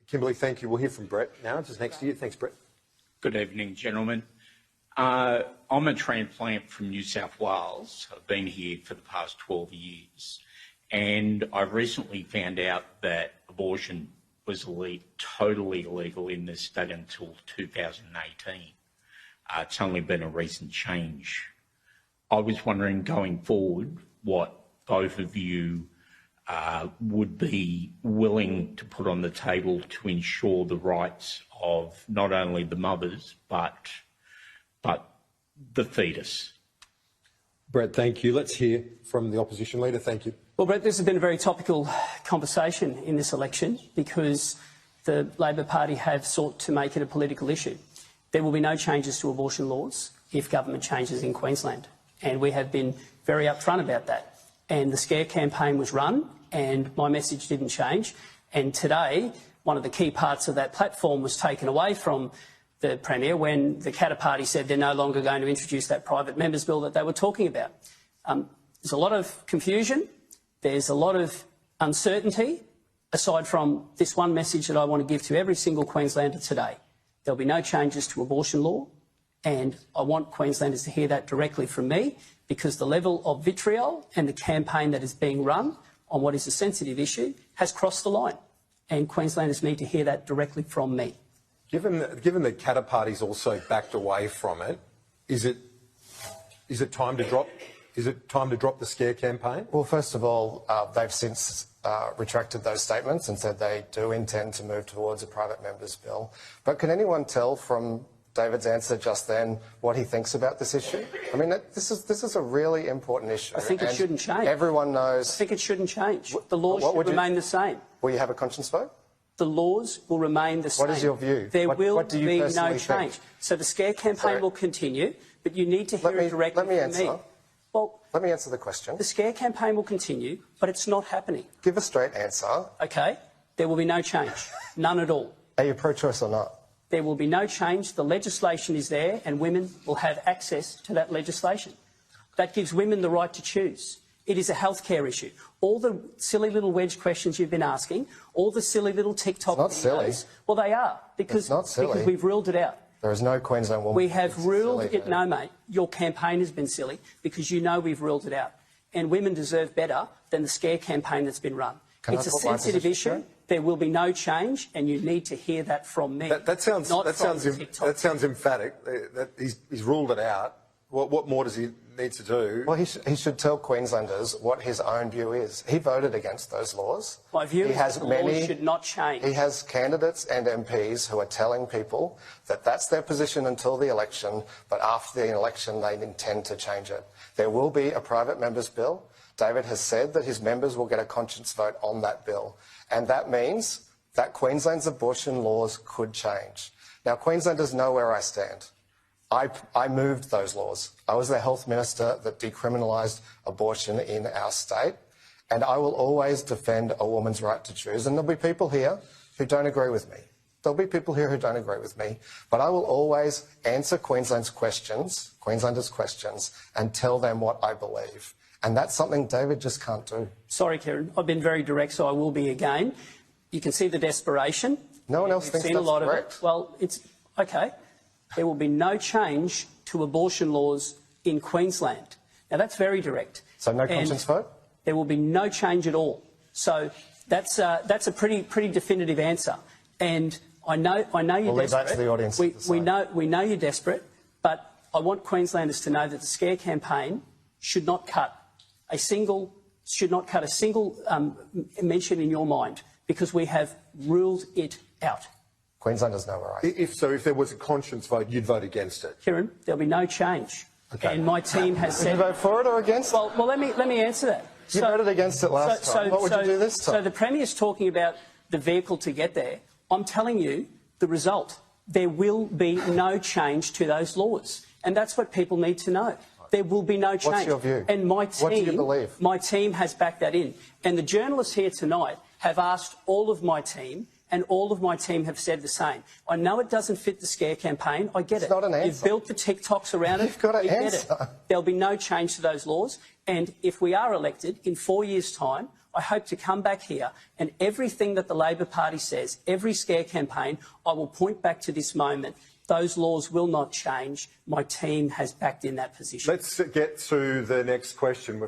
Kimberley, thank you. We'll hear from Brett now, just next to you. Thanks, Brett. Good evening, gentlemen. I'm a transplant from New South Wales. I've been here for the past 12 years, and I recently found out that abortion was totally illegal in this state until 2018. It's only been a recent change. I was wondering, going forward, what both of you would be willing to put on the table to ensure the rights of not only the mothers but the fetus. Brett, thank you. Let's hear from the opposition leader. Thank you. Well, Brett, this has been a very topical conversation in this election because the Labor Party have sought to make it a political issue. There will be no changes to abortion laws if government changes in Queensland, and we have been very upfront about that. And the scare campaign was run, and my message didn't change. And today, one of the key parts of that platform was taken away from the Premier when the Katter Party said they're no longer going to introduce that private members bill that they were talking about. There's a lot of confusion. There's a lot of uncertainty, aside from this one message that I want to give to every single Queenslander today. There'll be no changes to abortion law, and I want Queenslanders to hear that directly from me, because the level of vitriol and the campaign that is being run on what is a sensitive issue has crossed the line, and Queenslanders need to hear that directly from me. Given the Katter Party's also backed away from it, is it time to drop? Is it time to drop the scare campaign? Well, first of all, they've since retracted those statements and said they do intend to move towards a private members bill. But can anyone tell from David's answer just then what he thinks about this issue? I mean, this is a really important issue. I think it shouldn't change. Everyone knows. I think it shouldn't change. The laws should remain the same. Will you have a conscience vote? The laws will remain the same. What is your view? There will what do you be no personally change. think? So the scare campaign will continue, but you need to hear it directly from me. Well, let me answer the question. The scare campaign will continue, but it's not happening. Give a straight answer. OK. There will be no change. None at all. Are you pro-choice or not? There will be no change. The legislation is there, and women will have access to that legislation. That gives women the right to choose. It is a healthcare issue. All the silly little wedge questions you've been asking, all the silly little TikTok videos, silly. Well, they are, because we've ruled it out. There is no Queensland woman. We have ruled it. No, mate, your campaign has been silly because you know we've ruled it out. And women deserve better than the scare campaign that's been run. It's a sensitive issue. There will be no change, and you need to hear that from me. That sounds emphatic. That he's ruled it out. What more does he need to do? Well, he should tell Queenslanders what his own view is. He voted against those laws. My view is the laws should not change. He has candidates and MPs who are telling people that that's their position until the election, but after the election they intend to change it. There will be a private members bill. David has said that his members will get a conscience vote on that bill, and that means that Queensland's abortion laws could change. Now, Queenslanders know where I stand. I moved those laws. I was the health minister that decriminalised abortion in our state, and I will always defend a woman's right to choose. And there'll be people here who don't agree with me. There'll be people here who don't agree with me, but I will always answer Queenslanders' questions, and tell them what I believe. And that's something David just can't do. Sorry, Kieran. I've been very direct, so I will be again. You can see the desperation. No one else thinks that's correct. Well, it's OK. There will be no change to abortion laws in Queensland. Now, that's very direct. So no conscience vote? There will be no change at all. So that's a pretty definitive answer. And I know you're desperate. We'll leave that to the audience. We know you're desperate, but I want Queenslanders to know that the scare campaign should not cut a single mention in your mind, because we have ruled it out. Queenslanders know where I am. If there was a conscience vote, you'd vote against it. Kieran, there'll be no change. Okay. And my team has said. Would you vote for it or against it? Well, let me answer that. You voted against it last time. What would you do this time? So the Premier's talking about the vehicle to get there. I'm telling you the result. There will be no change to those laws, and that's what people need to know. There will be no change. What's your view? And my team, what do you believe? My team has backed that in. And the journalists here tonight have asked all of my team, and all of my team have said the same. I know it doesn't fit the scare campaign. I get it. It's not an answer. You've built the TikToks around it. You've got to answer. Get it. There'll be no change to those laws. And if we are elected in 4 years' time, I hope to come back here and everything that the Labor Party says, every scare campaign, I will point back to this moment. Those laws will not change. My team has backed in that position. Let's get to the next question.